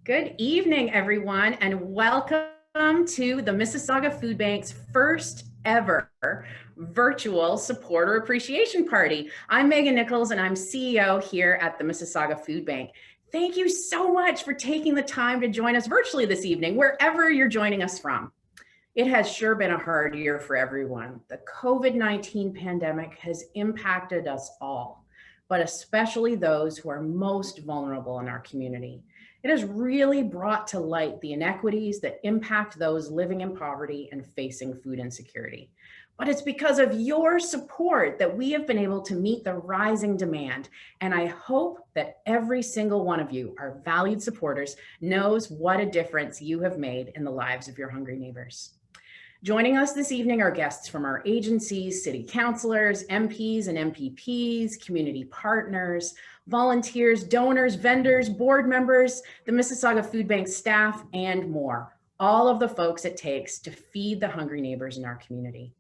Good evening, everyone, and welcome to the Mississauga Food Bank's first ever virtual supporter appreciation party. I'm Megan Nichols, and I'm CEO here at the Mississauga Food Bank. Thank you so much for taking the time to join us virtually this evening, wherever you're joining us from. It has sure been a hard year for everyone. The COVID-19 pandemic has impacted us all, but especially those who are most vulnerable in our community. It has really brought to light the inequities that impact those living in poverty and facing food insecurity. But it's because of your support that we have been able to meet the rising demand. And I hope that every single one of you, our valued supporters, knows what a difference you have made in the lives of your hungry neighbors. Joining us this evening are guests from our agencies, city councilors, MPs and MPPs, community partners, volunteers, donors, vendors, board members, the Mississauga Food Bank staff, and more. All of the folks it takes to feed the hungry neighbors in our community.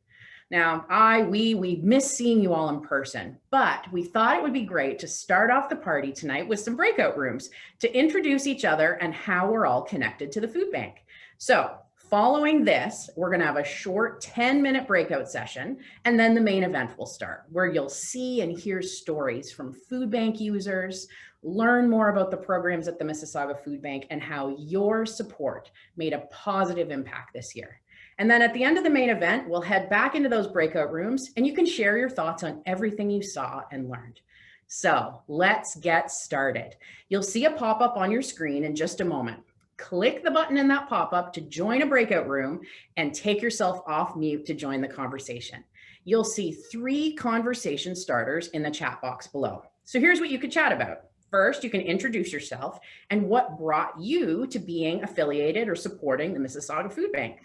Now, we miss seeing you all in person, but we thought it would be great to start off the party tonight with some breakout rooms to introduce each other and how we're all connected to the food bank. So, following this, we're going to have a short 10-minute breakout session, and then the main event will start, where you'll see and hear stories from food bank users, learn more about the programs at the Mississauga Food Bank, and how your support made a positive impact this year. And then at the end of the main event, we'll head back into those breakout rooms, and you can share your thoughts on everything you saw and learned. So let's get started. You'll see a pop-up on your screen in just a moment. Click the button in that pop-up to join a breakout room and take yourself off mute to join the conversation. You'll see 3 conversation starters in the chat box below. So here's what you could chat about. First, you can introduce yourself and what brought you to being affiliated or supporting the Mississauga Food Bank.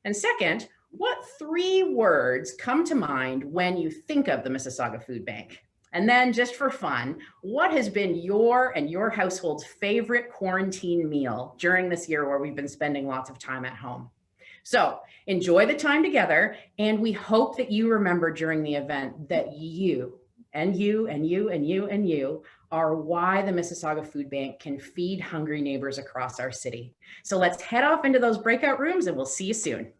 And second, what 3 words come to mind when you think of the Mississauga Food Bank? And then just for fun, what has been your and your household's favorite quarantine meal during this year where we've been spending lots of time at home? So enjoy the time together, and we hope that you remember during the event that you and you and you and you and you are why the Mississauga Food Bank can feed hungry neighbors across our city. So let's head off into those breakout rooms, and we'll see you soon.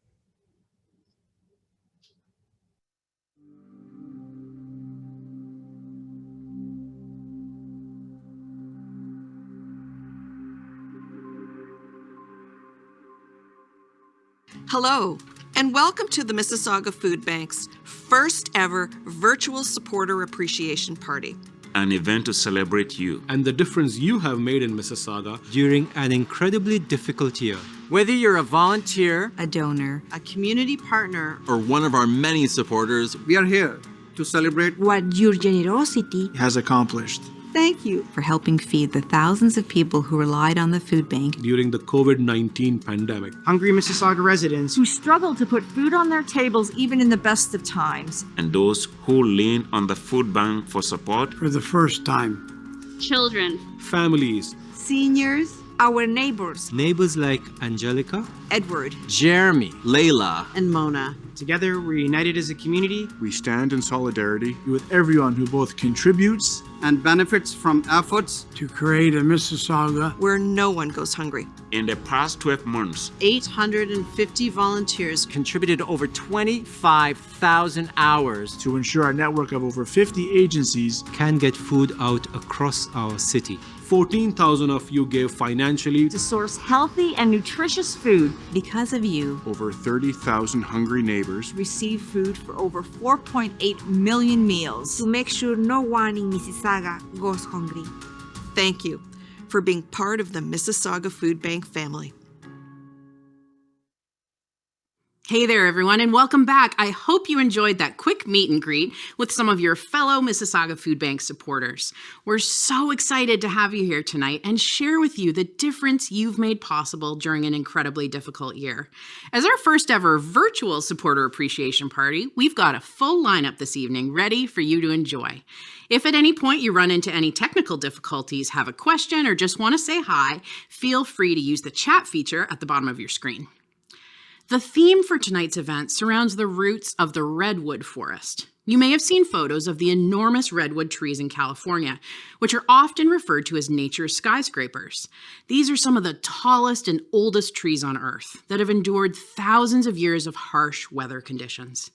Hello, and welcome to the Mississauga Food Bank's first ever virtual supporter appreciation party. An event to celebrate you and the difference you have made in Mississauga during an incredibly difficult year. Whether you're a volunteer, a donor, a community partner, or one of our many supporters, we are here to celebrate what your generosity has accomplished. Thank you for helping feed the thousands of people who relied on the food bank during the COVID-19 pandemic. Hungry Mississauga residents who struggled to put food on their tables even in the best of times. and those who lean on the food bank for support. for the first time. Children, Families, seniors, Our neighbors, Neighbors like Angelica, Edward, Jeremy, Layla, and Mona. Together, we're united as a community We stand in solidarity with everyone who both contributes and benefits from efforts to create a Mississauga Where no one goes hungry. In the past 12 months, 850 volunteers contributed over 25,000 hours to ensure a network of over 50 agencies can get food out across our city. 14,000 of you gave financially to source healthy and nutritious food. Because of you, over 30,000 hungry neighbors. Receive food for over 4.8 million meals to make sure no one in Mississauga goes hungry. thank you for being part of the Mississauga Food Bank family. Hey there, everyone, and welcome back. I hope you enjoyed that quick meet and greet with some of your fellow Mississauga Food Bank supporters. We're so excited to have you here tonight and share with you the difference you've made possible during an incredibly difficult year. As our first ever virtual supporter appreciation party, we've got a full lineup this evening ready for you to enjoy. If at any point you run into any technical difficulties, have a question, or just want to say hi, feel free to use the chat feature at the bottom of your screen. The theme for tonight's event surrounds the roots of the redwood forest. You may have seen photos of the enormous redwood trees in California, which are often referred to as nature's skyscrapers. These are some of the tallest and oldest trees on Earth that have endured thousands of years of harsh weather conditions.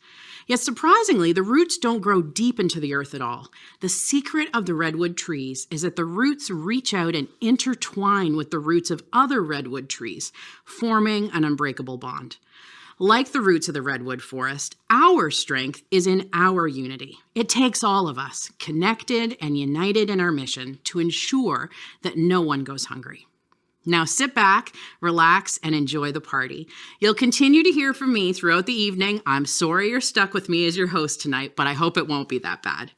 Yet surprisingly, the roots don't grow deep into the earth at all. The secret of the redwood trees is that the roots reach out and intertwine with the roots of other redwood trees, forming an unbreakable bond. Like the roots of the redwood forest, our strength is in our unity. It takes all of us, connected and united in our mission, to ensure that no one goes hungry. Now sit back, relax, and enjoy the party. You'll continue to hear from me throughout the evening. I'm sorry you're stuck with me as your host tonight, but I hope it won't be that bad.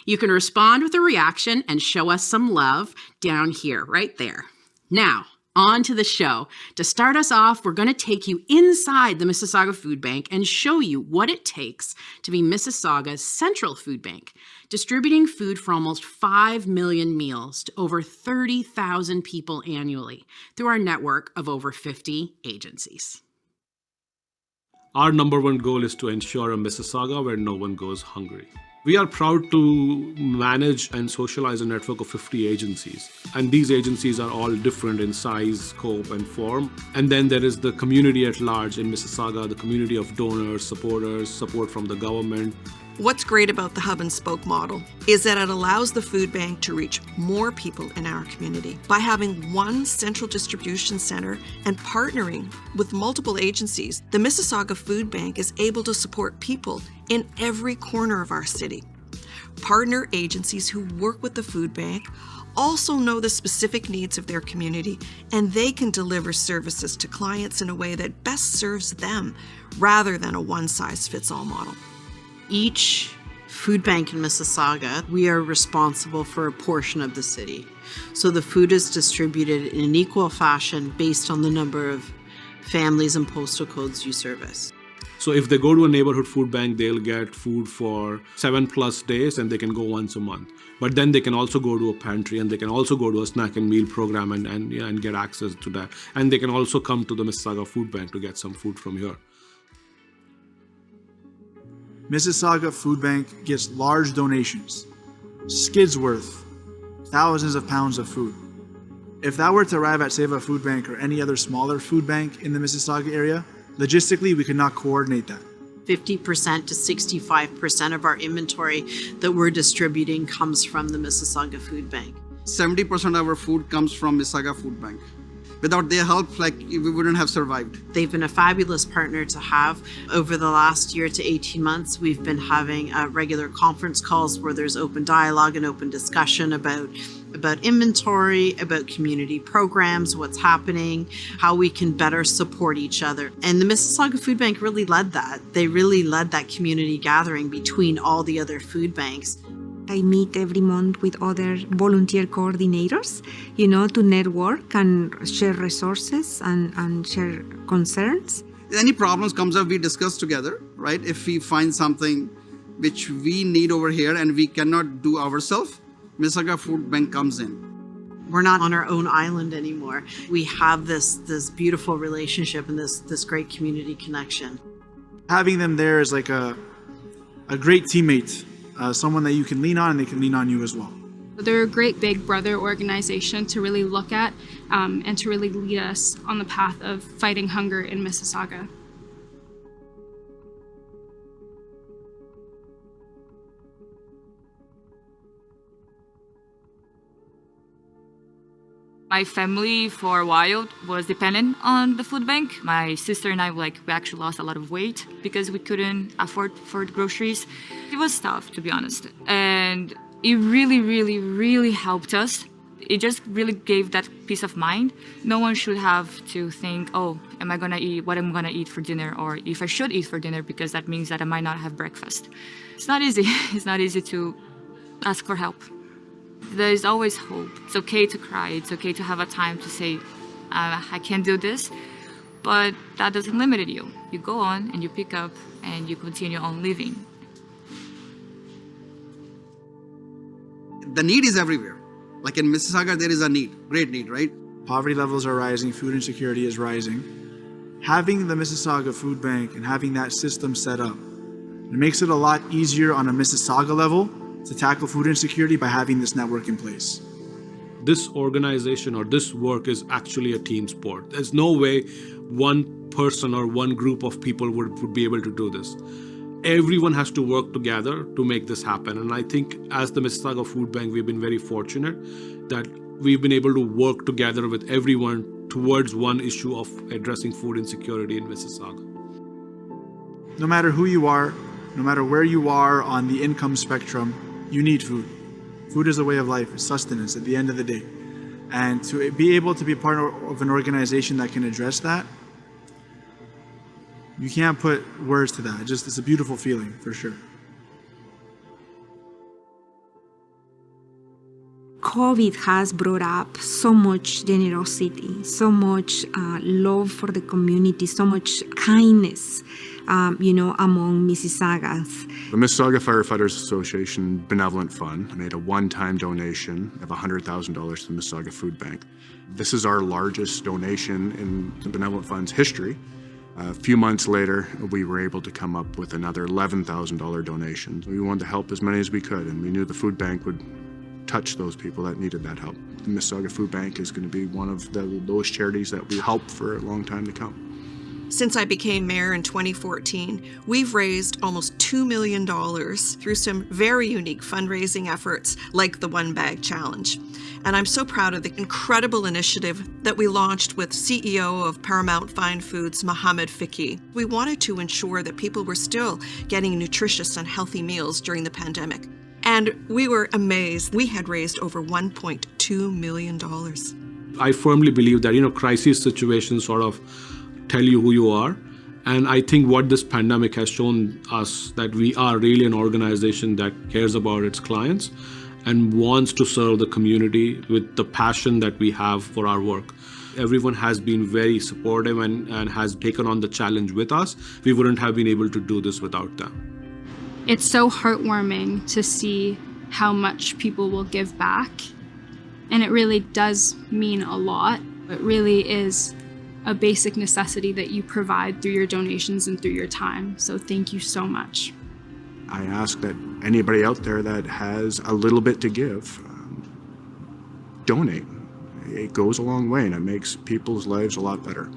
You can respond with a reaction and show us some love down here, right there. Now, on to the show. To start us off, we're going to take you inside the Mississauga Food Bank and show you what it takes to be Mississauga's central food bank, distributing food for almost 5 million meals to over 30,000 people annually through our network of over 50 agencies. Our number one goal is to ensure a Mississauga where no one goes hungry. We are proud to manage and socialize a network of 50 agencies. And these agencies are all different in size, scope, and form. And then there is the community at large in Mississauga, the community of donors, supporters, support from the government. What's great about the hub and spoke model is that it allows the food bank to reach more people in our community. By having one central distribution center and partnering with multiple agencies, the Mississauga Food Bank is able to support people in every corner of our city. Partner agencies who work with the food bank also know the specific needs of their community, and they can deliver services to clients in a way that best serves them rather than a one-size-fits-all model. Each food bank in Mississauga, we are responsible for a portion of the city. So the food is distributed in an equal fashion based on the number of families and postal codes you service. So if they go to a neighborhood food bank, they'll get food for 7+ days and they can go once a month. But then they can also go to a pantry and they can also go to a snack and meal program and get access to that. And they can also come to the Mississauga Food Bank to get some food from here. Mississauga Food Bank gets large donations, skids worth, thousands of pounds of food. If that were to arrive at Seva Food Bank or any other smaller food bank in the Mississauga area, logistically we could not coordinate that. 50% to 65% of our inventory that we're distributing comes from the Mississauga Food Bank. 70% of our food comes from Mississauga Food Bank. Without their help, we wouldn't have survived. They've been a fabulous partner to have. Over the last year to 18 months, we've been having regular conference calls where there's open dialogue and open discussion about inventory, about community programs, what's happening, how we can better support each other. And the Mississauga Food Bank really led that. They really led that community gathering between all the other food banks. I meet every month with other volunteer coordinators, to network and share resources and share concerns. Any problems comes up, we discuss together, right? If we find something which we need over here and we cannot do ourselves, Mississauga Food Bank comes in. We're not on our own island anymore. We have this beautiful relationship and this great community connection. Having them there is like a great teammate. Someone that you can lean on and they can lean on you as well. They're a great big brother organization to really look at and to really lead us on the path of fighting hunger in Mississauga. My family for a while was dependent on the food bank. My sister and I, we actually lost a lot of weight because we couldn't afford groceries. It was tough, to be honest. And it really, really, really helped us. It just really gave that peace of mind. No one should have to think, oh, am I gonna eat what I'm gonna eat for dinner, or if I should eat for dinner, because that means that I might not have breakfast. It's not easy. It's not easy to ask for help. There is always hope. It's okay to cry. It's okay to have a time to say, I can't do this, but that doesn't limit you. You go on and you pick up and you continue on living. The need is everywhere. Like in Mississauga, there is a need, great need, right? Poverty levels are rising, food insecurity is rising. Having the Mississauga Food Bank and having that system set up It makes it a lot easier on a Mississauga level to tackle food insecurity by having this network in place. This organization or this work is actually a team sport. There's no way one person or one group of people would be able to do this. Everyone has to work together to make this happen. And I think as the Mississauga Food Bank, we've been very fortunate that we've been able to work together with everyone towards one issue of addressing food insecurity in Mississauga. No matter who you are, no matter where you are on the income spectrum, you need food. Food is a way of life, it's sustenance at the end of the day. And to be able to be part of an organization that can address that, you can't put words to that. It's a beautiful feeling, for sure. COVID has brought up so much generosity, so much love for the community, so much kindness, among Mississaugas. The Mississauga Firefighters Association Benevolent Fund made a one-time donation of $100,000 to the Mississauga Food Bank. This is our largest donation in the Benevolent Fund's history. A few months later, we were able to come up with another $11,000 donation. We wanted to help as many as we could, and we knew the food bank would touch those people that needed that help. The Mississauga Food Bank is going to be one of those charities that we help for a long time to come. Since I became mayor in 2014, we've raised almost $2 million through some very unique fundraising efforts like the One Bag Challenge. And I'm so proud of the incredible initiative that we launched with CEO of Paramount Fine Foods, Mohammed Fiqi. We wanted to ensure that people were still getting nutritious and healthy meals during the pandemic. And we were amazed. We had raised over $1.2 million. I firmly believe that, crisis situations sort of tell you who you are. And I think what this pandemic has shown us that we are really an organization that cares about its clients and wants to serve the community with the passion that we have for our work. Everyone has been very supportive and has taken on the challenge with us. We wouldn't have been able to do this without them. It's so heartwarming to see how much people will give back. And it really does mean a lot. It really is a basic necessity that you provide through your donations and through your time. So thank you so much. I ask that anybody out there that has a little bit to give, donate. It goes a long way and it makes people's lives a lot better.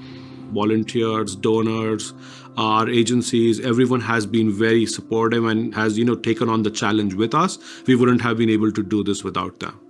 Volunteers, donors, our agencies, everyone has been very supportive and has, taken on the challenge with us. We wouldn't have been able to do this without them.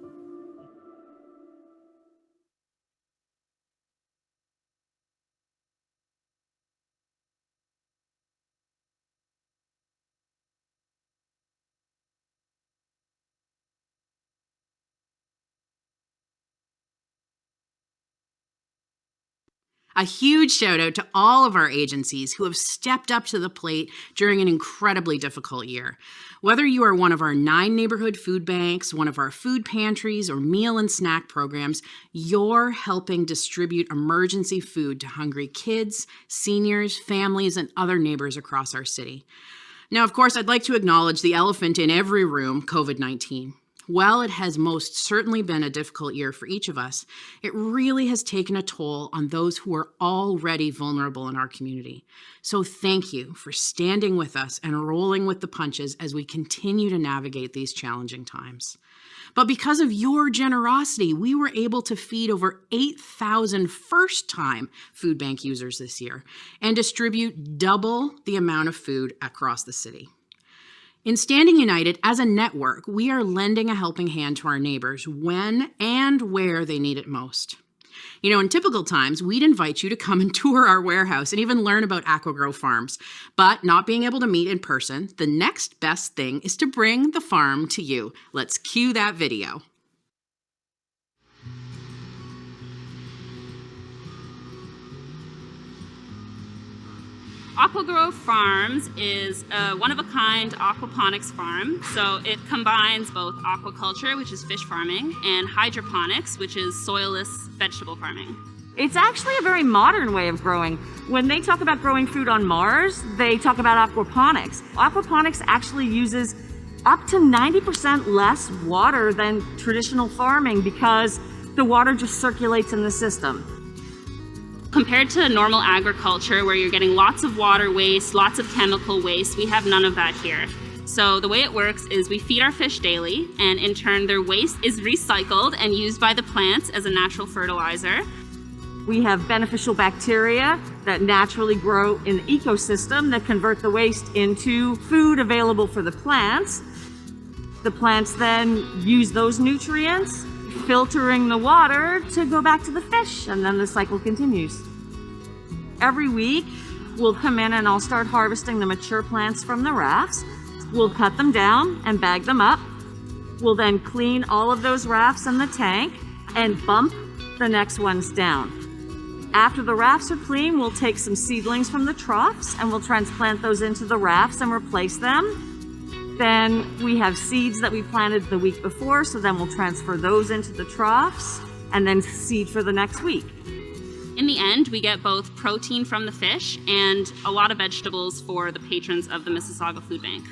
A huge shout out to all of our agencies who have stepped up to the plate during an incredibly difficult year. Whether you are one of our 9 neighborhood food banks, one of our food pantries, or meal and snack programs, you're helping distribute emergency food to hungry kids, seniors, families, and other neighbors across our city. Now, of course, I'd like to acknowledge the elephant in every room, COVID-19. While it has most certainly been a difficult year for each of us, it really has taken a toll on those who are already vulnerable in our community. So thank you for standing with us and rolling with the punches as we continue to navigate these challenging times. But because of your generosity, we were able to feed over 8,000 first-time food bank users this year and distribute double the amount of food across the city. In Standing United as a network, we are lending a helping hand to our neighbors when and where they need it most. In typical times, we'd invite you to come and tour our warehouse and even learn about Aqua Grow Farms. But not being able to meet in person, the next best thing is to bring the farm to you. Let's cue that video. Aqua Grow Farms is a one-of-a-kind aquaponics farm. So it combines both aquaculture, which is fish farming, and hydroponics, which is soilless vegetable farming. It's actually a very modern way of growing. When they talk about growing food on Mars, they talk about aquaponics. Aquaponics actually uses up to 90% less water than traditional farming because the water just circulates in the system. Compared to normal agriculture where you're getting lots of water waste, lots of chemical waste, we have none of that here. So the way it works is we feed our fish daily, and in turn their waste is recycled and used by the plants as a natural fertilizer. We have beneficial bacteria that naturally grow in the ecosystem that convert the waste into food available for the plants. The plants then use those nutrients, filtering the water to go back to the fish, and then the cycle continues. Every week, we'll come in and I'll start harvesting the mature plants from the rafts. We'll cut them down and bag them up. We'll then clean all of those rafts in the tank and bump the next ones down. After the rafts are clean, we'll take some seedlings from the troughs and we'll transplant those into the rafts and replace them. Then we have seeds that we planted the week before, so then we'll transfer those into the troughs and then seed for the next week. In the end, we get both protein from the fish and a lot of vegetables for the patrons of the Mississauga Food Bank.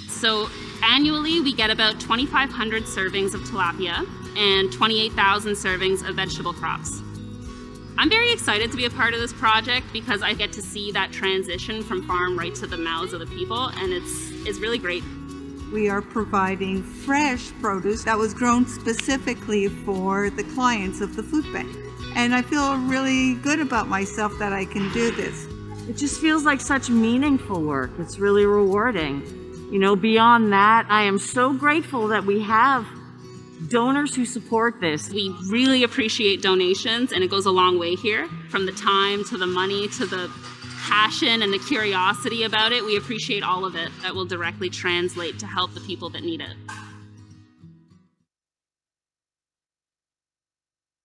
So annually, we get about 2,500 servings of tilapia and 28,000 servings of vegetable crops. I'm very excited to be a part of this project because I get to see that transition from farm right to the mouths of the people, and it's really great. We are providing fresh produce that was grown specifically for the clients of the food bank. And I feel really good about myself that I can do this. It just feels like such meaningful work. It's really rewarding. You know, beyond that, I am so grateful that we have donors who support this. We really appreciate donations, and it goes a long way here. From the time to the money to the passion and the curiosity about it, we appreciate all of it. That will directly translate to help the people that need it.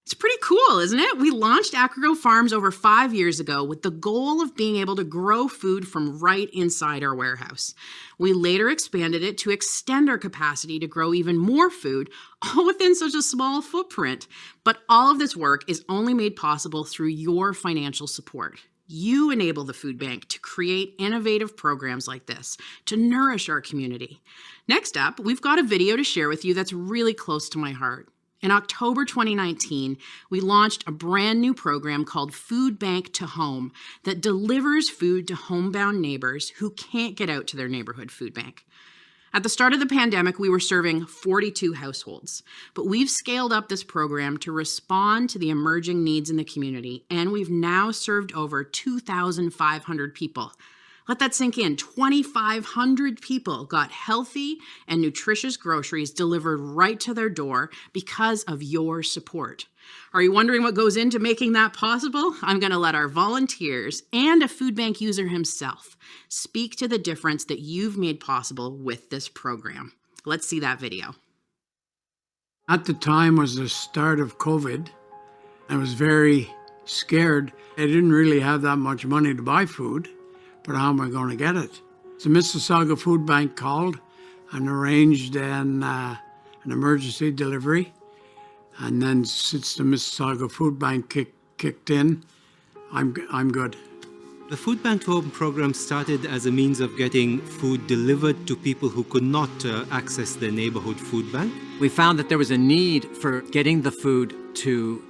It's pretty cool, isn't it? We launched Aqua Grow Farms over 5 years ago with the goal of being able to grow food from right inside our warehouse. We later expanded it to extend our capacity to grow even more food, all within such a small footprint. But all of this work is only made possible through your financial support. You enable the food bank to create innovative programs like this to nourish our community. Next up, we've got a video to share with you that's really close to my heart. In October 2019, we launched a brand new program called Food Bank to Home that delivers food to homebound neighbors who can't get out to their neighborhood food bank. At the start of the pandemic, we were serving 42 households, but we've scaled up this program to respond to the emerging needs in the community, and we've now served over 2,500 people. Let that sink in. 2,500 people got healthy and nutritious groceries delivered right to their door because of your support. Are you wondering what goes into making that possible? I'm going to let our volunteers and a food bank user himself speak to the difference that you've made possible with this program. Let's see that video. At the time was the start of COVID. I was very scared. I didn't really have that much money to buy food. But how am I going to get it? The Mississauga Food Bank called and arranged an emergency delivery. And then since the Mississauga Food Bank kicked in, I'm good. The Food Bank to Home program started as a means of getting food delivered to people who could not access their neighborhood food bank. We found that there was a need for getting the food to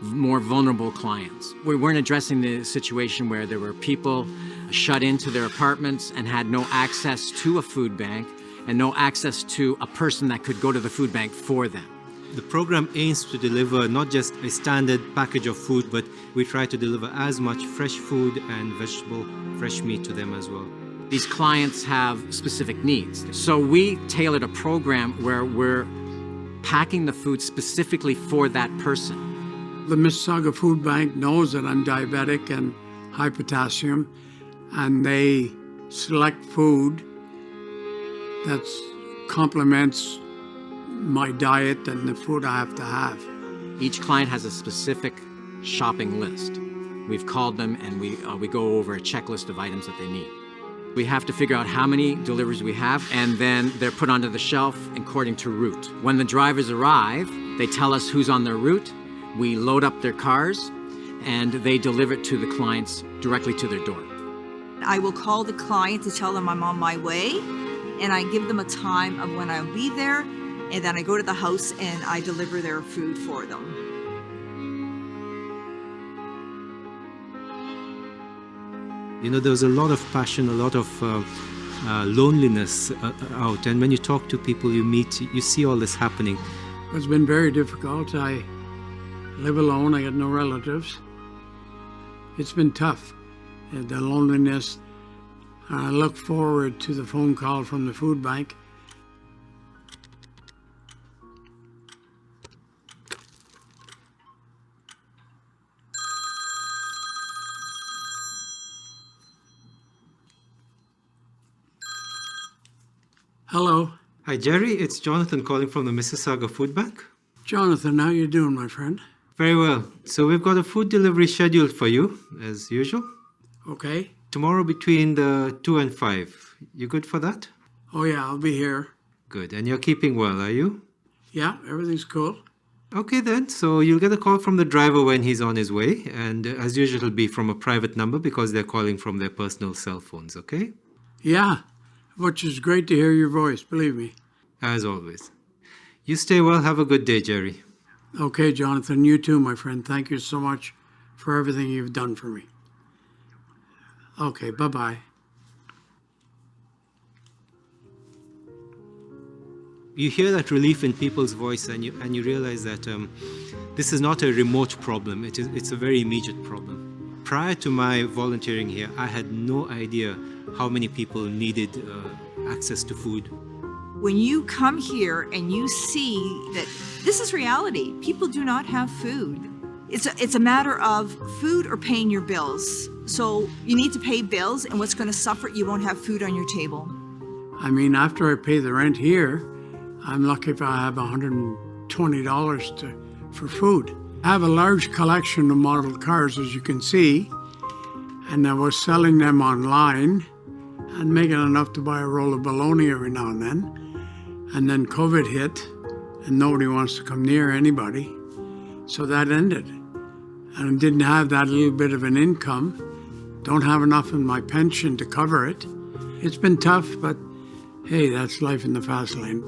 more vulnerable clients. We weren't addressing the situation where there were people shut into their apartments and had no access to a food bank and no access to a person that could go to the food bank for them. The program aims to deliver not just a standard package of food, but we try to deliver as much fresh food and vegetable, fresh meat to them as well. These clients have specific needs. So we tailored a program where we're packing the food specifically for that person. The Mississauga Food Bank knows that I'm diabetic and high potassium, and they select food that complements my diet and the food I have to have. Each client has a specific shopping list. We've called them and we go over a checklist of items that they need. We have to figure out how many deliveries we have, and then they're put onto the shelf according to route. When the drivers arrive, they tell us who's on their route. We load up their cars and they deliver it to the clients directly to their door. I will call the client to tell them I'm on my way, and I give them a time of when I'll be there, and then I go to the house and I deliver their food for them. You know, there's a lot of passion, a lot of loneliness out. And when you talk to people you meet, you see all this happening. It's been very difficult. I live alone. I got no relatives. It's been tough, the loneliness. I look forward to the phone call from the food bank. Hello. Hi, Jerry. It's Jonathan calling from the Mississauga Food Bank. Jonathan, how you doing, my friend? Very well. So we've got a food delivery scheduled for you, as usual. Okay. Tomorrow between the 2 and 5. You good for that? Oh, yeah, I'll be here. Good. And you're keeping well, are you? Yeah, everything's cool. Okay then. So you'll get a call from the driver when he's on his way. And as usual, it'll be from a private number because they're calling from their personal cell phones, okay? Yeah, which is great to hear your voice, believe me. As always. You stay well. Have a good day, Jerry. Okay, Jonathan, you too, my friend. Thank you so much for everything you've done for me. Okay, bye-bye. You hear that relief in people's voice and you realize that this is not a remote problem. It's a very immediate problem. Prior to my volunteering here, I had no idea how many people needed access to food. When you come here and you see that this is reality, people do not have food. It's a matter of food or paying your bills. So you need to pay bills, and what's going to suffer, you won't have food on your table. I mean, after I pay the rent here, I'm lucky if I have $120 for food. I have a large collection of model cars, as you can see, and I was selling them online and making enough to buy a roll of bologna every now and then. And then COVID hit, and nobody wants to come near anybody. So that ended. And I didn't have that little bit of an income. Don't have enough in my pension to cover it. It's been tough, but hey, that's life in the fast lane.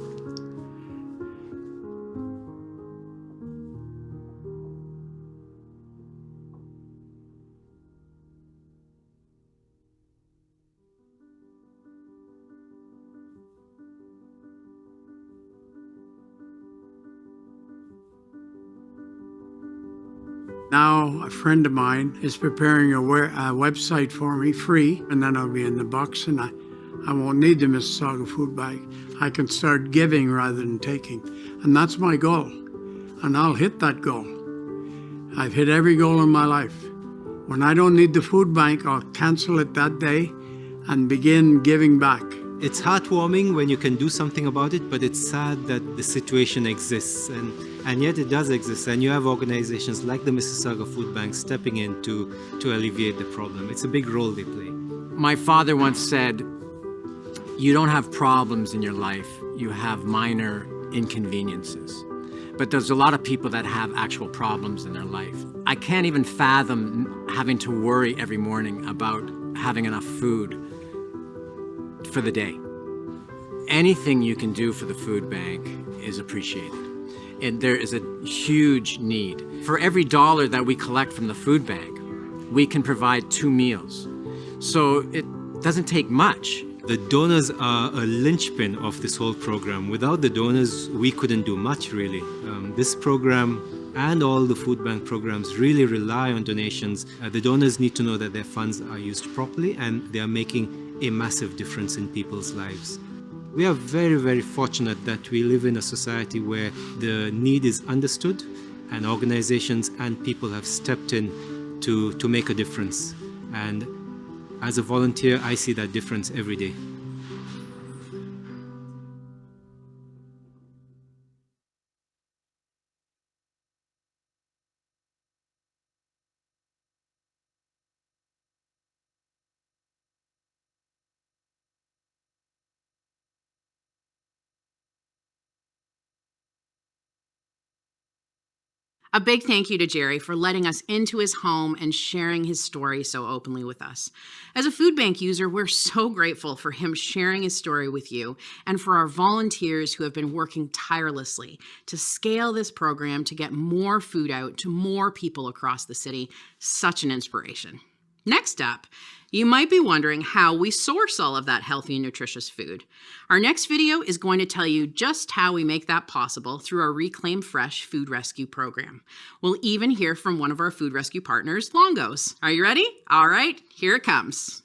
Now, a friend of mine is preparing a website for me, free, and then I'll be in the box, and I won't need the Mississauga Food Bank. I can start giving rather than taking, and that's my goal, and I'll hit that goal. I've hit every goal in my life. When I don't need the food bank, I'll cancel it that day and begin giving back. It's heartwarming when you can do something about it, but it's sad that the situation exists, and yet it does exist, and you have organizations like the Mississauga Food Bank stepping in to alleviate the problem. It's a big role they play. My father once said, you don't have problems in your life, you have minor inconveniences. But there's a lot of people that have actual problems in their life. I can't even fathom having to worry every morning about having enough food for the day. Anything you can do for the food bank is appreciated. And there is a huge need. For every dollar that we collect from the food bank, we can provide 2 meals. So it doesn't take much. The donors are a linchpin of this whole program. Without the donors, we couldn't do much, really. This program and all the food bank programs really rely on donations. The donors need to know that their funds are used properly and they are making a massive difference in people's lives. We are very, very fortunate that we live in a society where the need is understood and organizations and people have stepped in to make a difference. And as a volunteer, I see that difference every day. A big thank you to Jerry for letting us into his home and sharing his story so openly with us. As a food bank user, we're so grateful for him sharing his story with you and for our volunteers who have been working tirelessly to scale this program to get more food out to more people across the city. Such an inspiration. Next up, you might be wondering how we source all of that healthy and nutritious food. Our next video is going to tell you just how we make that possible through our Reclaim Fresh food rescue program. We'll even hear from one of our food rescue partners, Longos. Are you ready? All right, here it comes.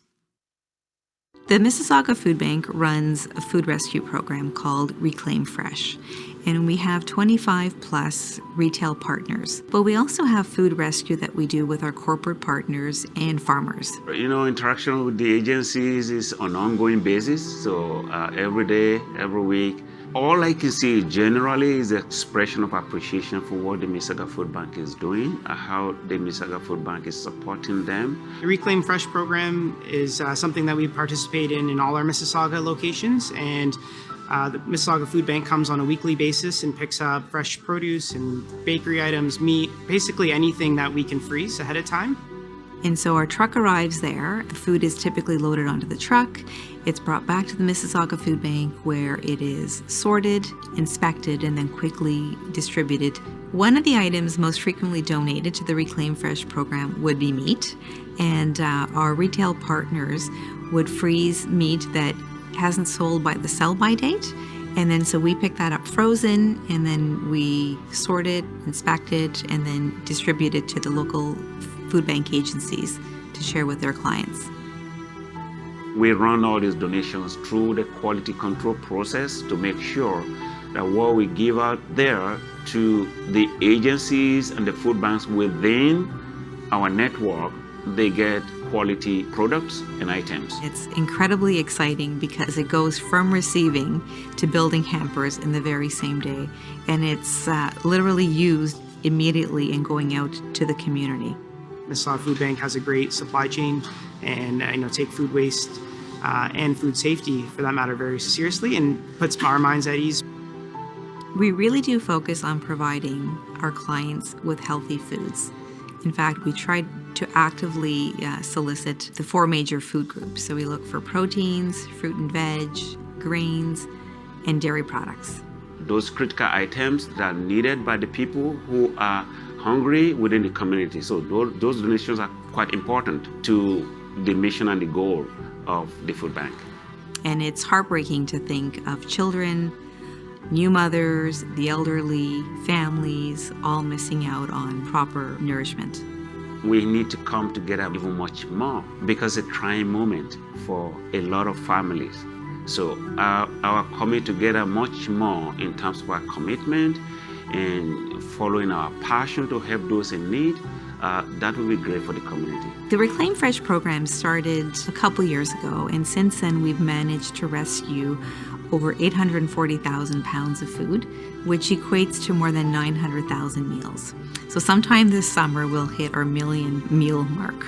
The Mississauga Food Bank runs a food rescue program called Reclaim Fresh, and we have 25 plus retail partners. But we also have food rescue that we do with our corporate partners and farmers. You know, interaction with the agencies is on an ongoing basis, so every day, every week. All I can see generally is the expression of appreciation for what the Mississauga Food Bank is doing, how the Mississauga Food Bank is supporting them. The Reclaim Fresh program is something that we participate in all our Mississauga locations, and the Mississauga Food Bank comes on a weekly basis and picks up fresh produce and bakery items, meat, basically anything that we can freeze ahead of time. And so our truck arrives there. The food is typically loaded onto the truck. It's brought back to the Mississauga Food Bank where it is sorted, inspected, and then quickly distributed. One of the items most frequently donated to the Reclaim Fresh program would be meat. And our retail partners would freeze meat that hasn't sold by the sell-by date. And then so we pick that up frozen, and then we sort it, inspect it, and then distribute it to the local food bank agencies to share with their clients. We run all these donations through the quality control process to make sure that what we give out there to the agencies and the food banks within our network, they get quality products and items. It's incredibly exciting because it goes from receiving to building hampers in the very same day, and it's literally used immediately and going out to the community. Mississauga Food Bank has a great supply chain and take food waste and food safety, for that matter, very seriously, and puts our minds at ease. We really do focus on providing our clients with healthy foods. In fact, we try to actively solicit the 4 major food groups. So we look for proteins, fruit and veg, grains, and dairy products. Those critical items that are needed by the people who are hungry within the community. So those donations are quite important to the mission and the goal of the food bank. And it's heartbreaking to think of children, new mothers, the elderly, families, all missing out on proper nourishment. We need to come together even much more because it's a trying moment for a lot of families. So our coming together much more in terms of our commitment and following our passion to help those in need, that will be great for the community. The Reclaim Fresh program started a couple years ago, and since then we've managed to rescue over 840,000 pounds of food, which equates to more than 900,000 meals. So sometime this summer we'll hit our 1 million meal mark.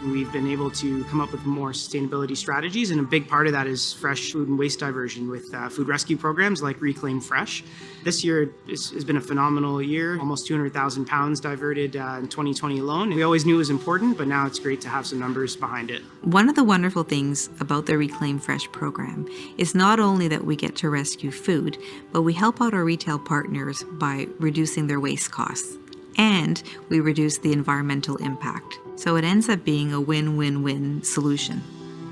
We've been able to come up with more sustainability strategies, and a big part of that is fresh food and waste diversion with food rescue programs like Reclaim Fresh. This year has been a phenomenal year, almost 200,000 pounds diverted in 2020 alone. We always knew it was important, but now it's great to have some numbers behind it. One of the wonderful things about the Reclaim Fresh program is not only that we get to rescue food, but we help out our retail partners by reducing their waste costs, and we reduce the environmental impact. So it ends up being a win-win-win solution.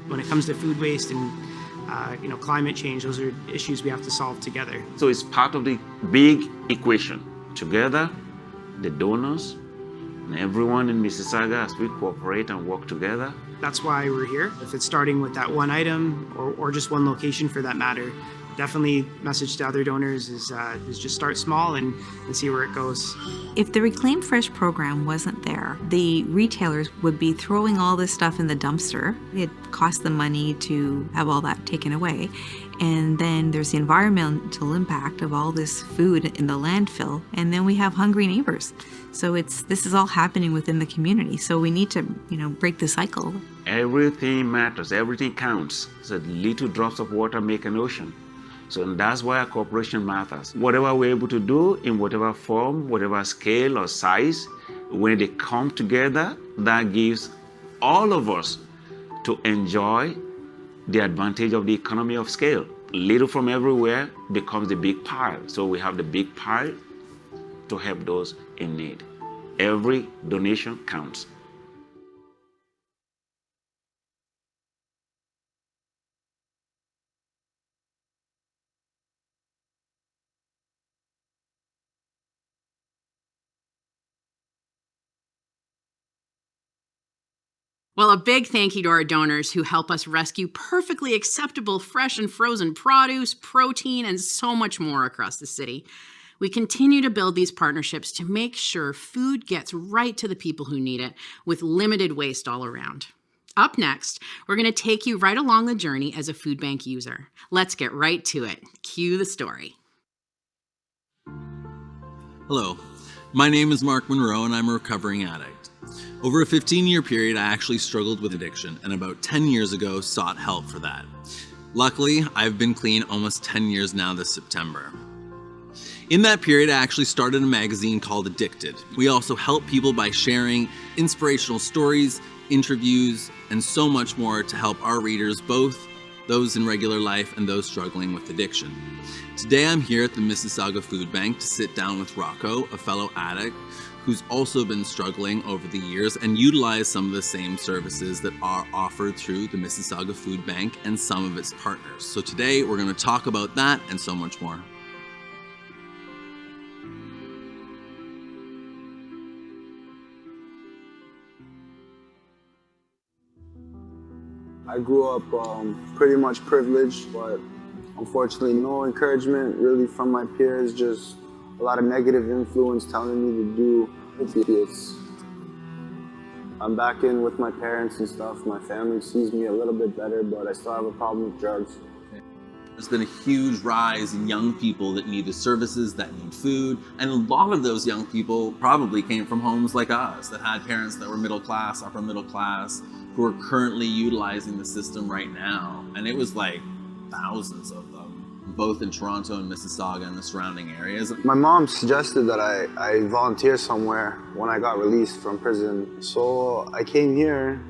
When it comes to food waste and climate change, those are issues we have to solve together. So it's part of the big equation. Together, the donors and everyone in Mississauga, as we cooperate and work together. That's why we're here. If it's starting with that one item or just one location for that matter, definitely message to other donors is just start small and see where it goes. If the Reclaim Fresh program wasn't there, the retailers would be throwing all this stuff in the dumpster. It costs them money to have all that taken away. And then there's the environmental impact of all this food in the landfill. And then we have hungry neighbors. So this is all happening within the community. So we need to, break the cycle. Everything matters, everything counts. So little drops of water make an ocean. So that's why our cooperation matters. Whatever we're able to do in whatever form, whatever scale or size, when they come together, that gives all of us to enjoy the advantage of the economy of scale. Little from everywhere becomes the big pile. So we have the big pile to help those in need. Every donation counts. Well, a big thank you to our donors who help us rescue perfectly acceptable fresh and frozen produce, protein, and so much more across the city. We continue to build these partnerships to make sure food gets right to the people who need it with limited waste all around. Up next, we're going to take you right along the journey as a food bank user. Let's get right to it. Cue the story. Hello, my name is Mark Monroe and I'm a recovering addict. Over a 15-year period, I actually struggled with addiction and about 10 years ago sought help for that. Luckily, I've been clean almost 10 years now this September. In that period, I actually started a magazine called Addicted. We also help people by sharing inspirational stories, interviews, and so much more to help our readers, both those in regular life and those struggling with addiction. Today I'm here at the Mississauga Food Bank to sit down with Rocco, a fellow addict who's also been struggling over the years and utilize some of the same services that are offered through the Mississauga Food Bank and some of its partners. So today we're going to talk about that and so much more. I grew up pretty much privileged, but unfortunately no encouragement really from my peers, just a lot of negative influence telling me to do idiots. I'm back in with my parents and stuff. My family sees me a little bit better, but I still have a problem with drugs. There's been a huge rise in young people that need the services, that need food, and a lot of those young people probably came from homes like us that had parents that were middle class, upper middle class, who are currently utilizing the system right now. And it was like thousands of them, both in Toronto and Mississauga and the surrounding areas. My mom suggested that I volunteer somewhere when I got released from prison. So I came here.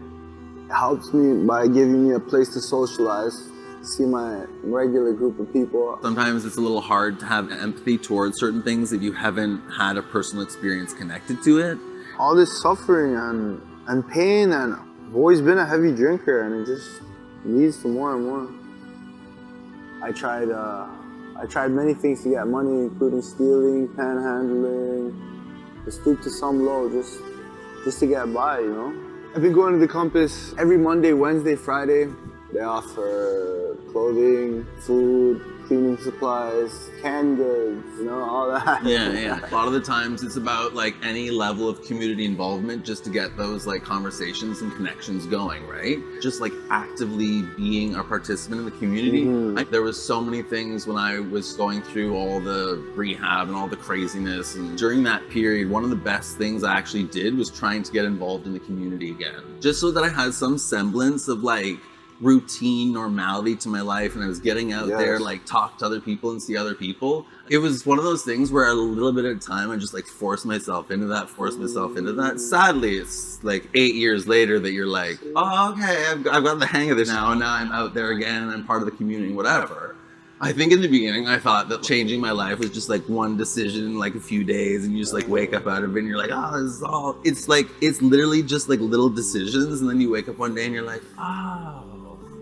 It helps me by giving me a place to socialize, see my regular group of people. Sometimes it's a little hard to have empathy towards certain things if you haven't had a personal experience connected to it. All this suffering and pain, and I've always been a heavy drinker, and it just leads to more and more. I tried many things to get money, including stealing, panhandling, to stoop to some low, just to get by, you know? I've been going to the Compass every Monday, Wednesday, Friday. They offer clothing, food, cleaning supplies, canned goods, you know, all that. Yeah. A lot of the times it's about like any level of community involvement just to get those like conversations and connections going, right? Just like actively being a participant in the community. There was so many things when I was going through all the rehab and all the craziness. And during that period, one of the best things I actually did was trying to get involved in the community again. Just so that I had some semblance of like routine normality to my life, and I was getting out there, like talk to other people and see other people. It was one of those things where a little bit at a time I just like forced myself into that. Sadly, it's like 8 years later that you're like, oh, okay, I've got the hang of this now, and now I'm out there again and I'm part of the community, whatever. I think in the beginning I thought that changing my life was just like one decision in like a few days, and you just like wake up out of it and you're like, oh, this is all, it's like, it's literally just like little decisions, and then you wake up one day and you're like, oh,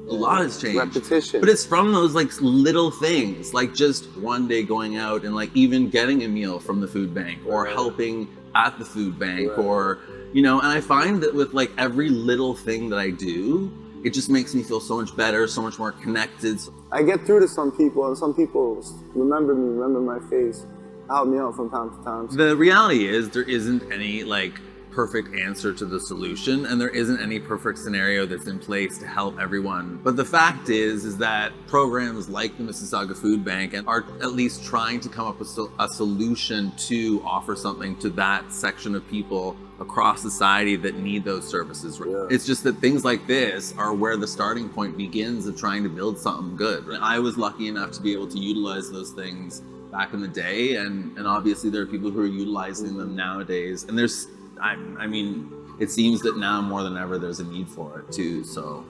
a lot has changed. Repetition. But it's from those like little things, like just one day going out and like even getting a meal from the food bank, or helping at the food bank, or, you know, and I find that with like every little thing that I do, it just makes me feel so much better, so much more connected. I get through to some people, and some people remember me, remember my face, help me out from time to time. The reality is there isn't any like perfect answer to the solution, and there isn't any perfect scenario that's in place to help everyone. But the fact is that programs like the Mississauga Food Bank are at least trying to come up with a solution to offer something to that section of people across society that need those services. It's just that things like this are where the starting point begins of trying to build something good. I was lucky enough to be able to utilize those things back in the day, and obviously there are people who are utilizing them nowadays, and there's, I mean, it seems that now more than ever there's a need for it too, so.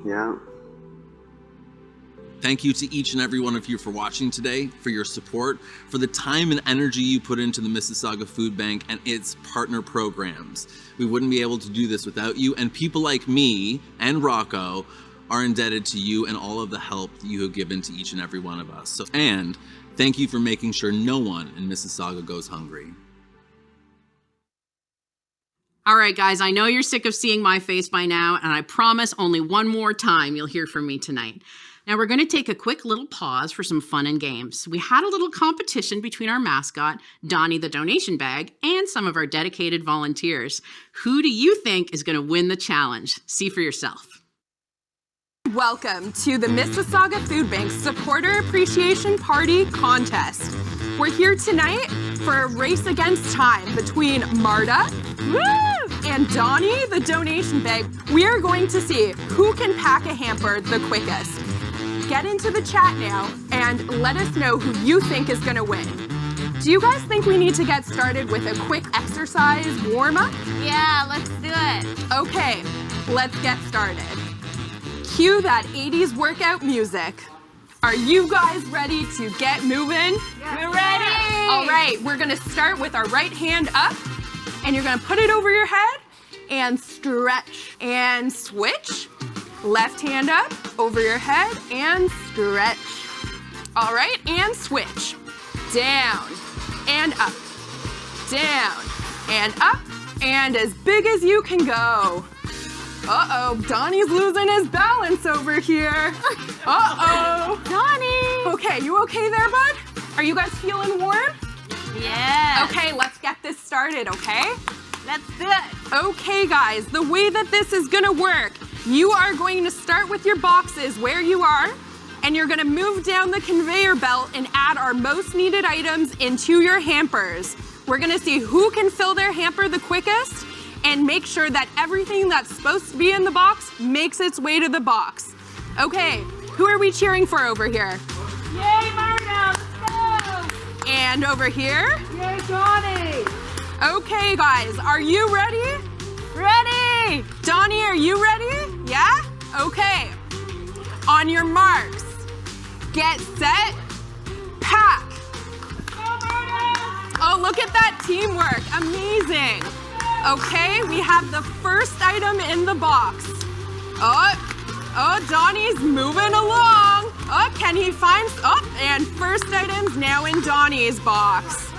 Yeah. Thank you to each and every one of you for watching today, for your support, for the time and energy you put into the Mississauga Food Bank and its partner programs. We wouldn't be able to do this without you, and people like me and Rocco are indebted to you and all of the help that you have given to each and every one of us. And thank you for making sure no one in Mississauga goes hungry. All right, guys, I know you're sick of seeing my face by now, and I promise only one more time you'll hear from me tonight. Now, we're going to take a quick little pause for some fun and games. We had a little competition between our mascot, Donnie the donation bag, and some of our dedicated volunteers. Who do you think is going to win the challenge? See for yourself. Welcome to the Mississauga Food Bank Supporter Appreciation Party Contest. We're here tonight for a race against time between Marta and Donnie, the donation bag. We are going to see who can pack a hamper the quickest. Get into the chat now and let us know who you think is going to win. Do you guys think we need to get started with a quick exercise warm-up? Yeah, let's do it. Okay, let's get started. Cue that 80s workout music. Are you guys ready to get moving? We're ready! All right, we're gonna start with our right hand up, and you're gonna put it over your head and stretch and switch. Left hand up, over your head and stretch. All right, and switch. Down and up, down and up, and as big as you can go. Uh-oh, Donnie's losing his balance over here. Uh-oh. Donnie! Okay, you okay there, bud? Are you guys feeling warm? Yeah. Okay, let's get this started, okay? Let's do it. Okay, guys, the way that this is gonna work, you are going to start with your boxes where you are, and you're gonna move down the conveyor belt and add our most needed items into your hampers. We're gonna see who can fill their hamper the quickest, and make sure that everything that's supposed to be in the box makes its way to the box. Okay, who are we cheering for over here? Yay, Marta, let's go! And over here? Yay, Donnie! Okay, guys, are you ready? Ready! Donnie, are you ready? Yeah? Okay. On your marks, get set, pack. Oh, look at that teamwork, amazing. Okay, we have the first item in the box. Oh, Donnie's moving along. Oh, can he find, and first item's now in Donnie's box.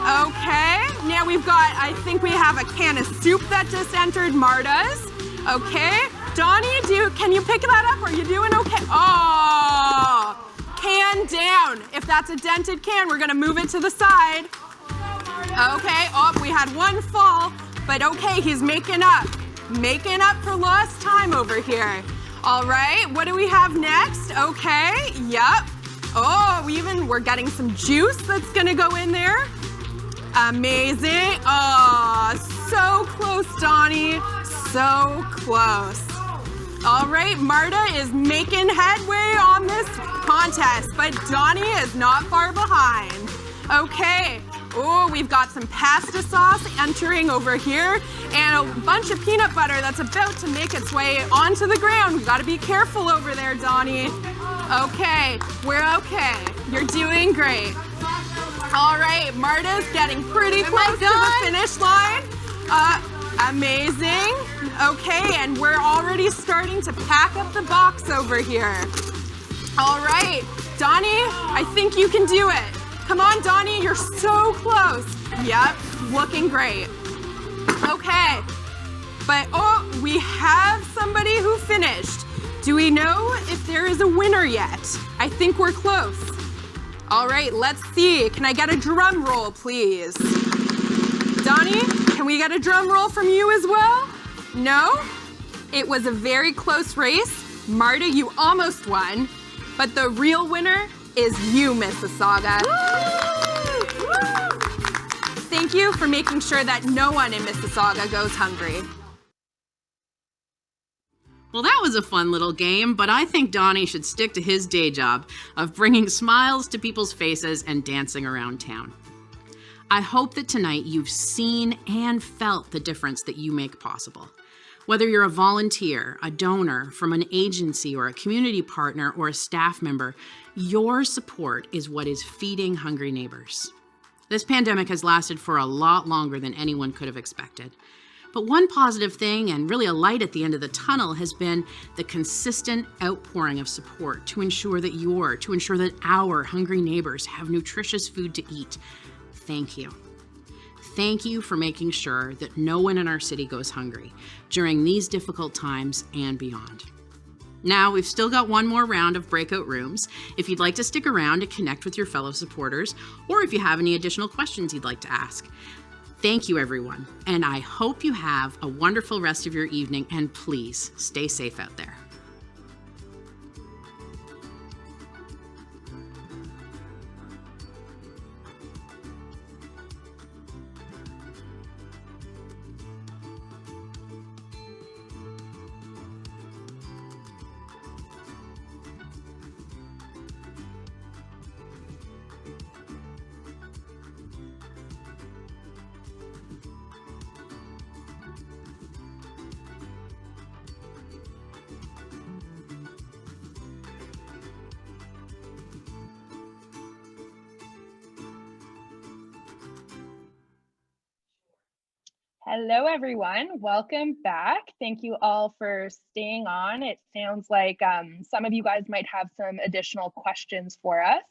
Okay, now we've got, I think we have a can of soup that just entered Marta's. Okay, Donnie, can you pick that up? Are you doing okay? Oh, can down. If that's a dented can, we're gonna move it to the side. Okay, we had one fall. But okay, he's making up for lost time over here. All right, what do we have next? Okay, yep. Oh, we're getting some juice that's gonna go in there. Amazing. Oh, so close, Donnie, so close. All right, Marta is making headway on this contest, but Donnie is not far behind. Okay. Oh, we've got some pasta sauce entering over here and a bunch of peanut butter that's about to make its way onto the ground. We've got to be careful over there, Donnie. Okay, we're okay. You're doing great. All right, Marta's getting pretty close to the finish line. Amazing. Okay, and we're already starting to pack up the box over here. All right, Donnie, I think you can do it. Come on, Donnie, you're so close. Yep, looking great. Okay, but we have somebody who finished. Do we know if there is a winner yet? I think we're close. All right, let's see. Can I get a drum roll, please? Donnie, can we get a drum roll from you as well? No? It was a very close race. Marta, you almost won, but the real winner is you, Mississauga. Woo! Woo! Thank you for making sure that no one in Mississauga goes hungry. Well, that was a fun little game, but I think Donnie should stick to his day job of bringing smiles to people's faces and dancing around town. I hope that tonight you've seen and felt the difference that you make possible. Whether you're a volunteer, a donor from an agency or a community partner or a staff member, your support is what is feeding hungry neighbors. This pandemic has lasted for a lot longer than anyone could have expected. But one positive thing, and really a light at the end of the tunnel, has been the consistent outpouring of support to ensure that our hungry neighbors have nutritious food to eat. Thank you. thank you for making sure that no one in our city goes hungry during these difficult times and beyond. Now, we've still got one more round of breakout rooms if you'd like to stick around to connect with your fellow supporters, or if you have any additional questions you'd like to ask. Thank you, everyone, and I hope you have a wonderful rest of your evening, and please stay safe out there. Hello, everyone. Welcome back. Thank you all for staying on. It sounds like some of you guys might have some additional questions for us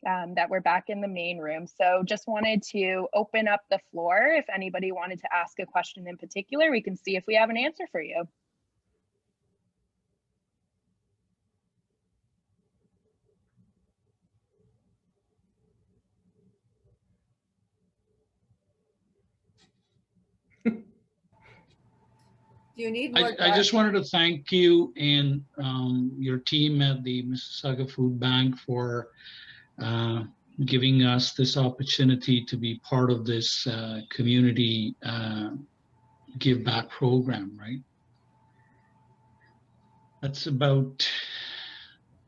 that we're back in the main room. So just wanted to open up the floor. If anybody wanted to ask a question in particular, we can see if we have an answer for you. Do you need more? I just wanted to thank you and your team at the Mississauga Food Bank for giving us this opportunity to be part of this community give back program, right? That's about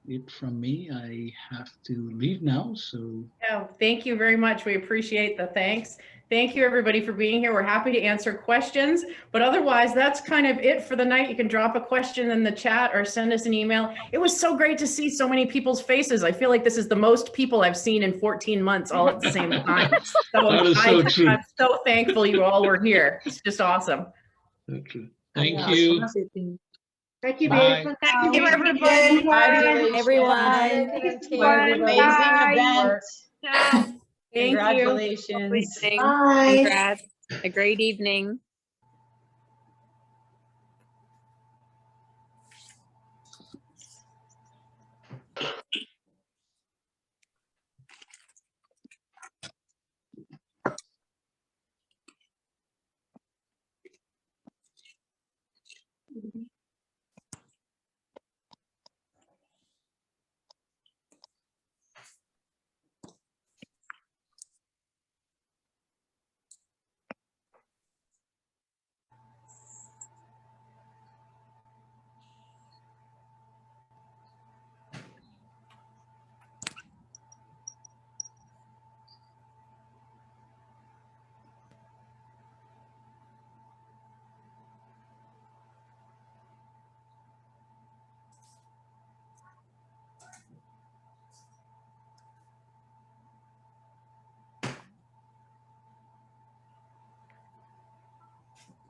it from me. I have to leave now, so. Yeah, thank you very much. We appreciate the thanks. Thank you, everybody, for being here. We're happy to answer questions, but otherwise, that's kind of it for the night. You can drop a question in the chat or send us an email. It was so great to see so many people's faces. I feel like this is the most people I've seen in 14 months all at the same time. So That is so true. I'm so thankful you all were here. It's just awesome. So true. Thank you. Thank you, Bye. babe. Thank you, everybody. Everyone. Amazing event. Thank you. Congratulations. Bye. Congrats. A great evening.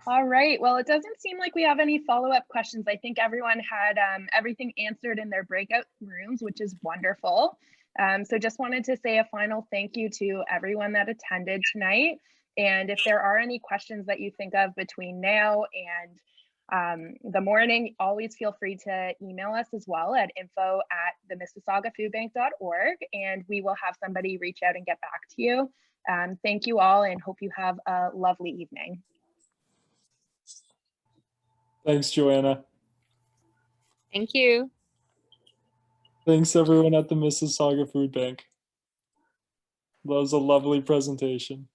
All right, well, it doesn't seem like we have any follow-up questions. I think everyone had everything answered in their breakout rooms, which is wonderful. So just wanted to say a final thank you to everyone that attended tonight. And if there are any questions that you think of between now and the morning, always feel free to email us as well at info@themississaugafoodbank.org, and we will have somebody reach out and get back to you. Thank you all, and hope you have a lovely evening. Thanks, Joanna. Thank you. Thanks, everyone at the Mississauga Food Bank. That was a lovely presentation.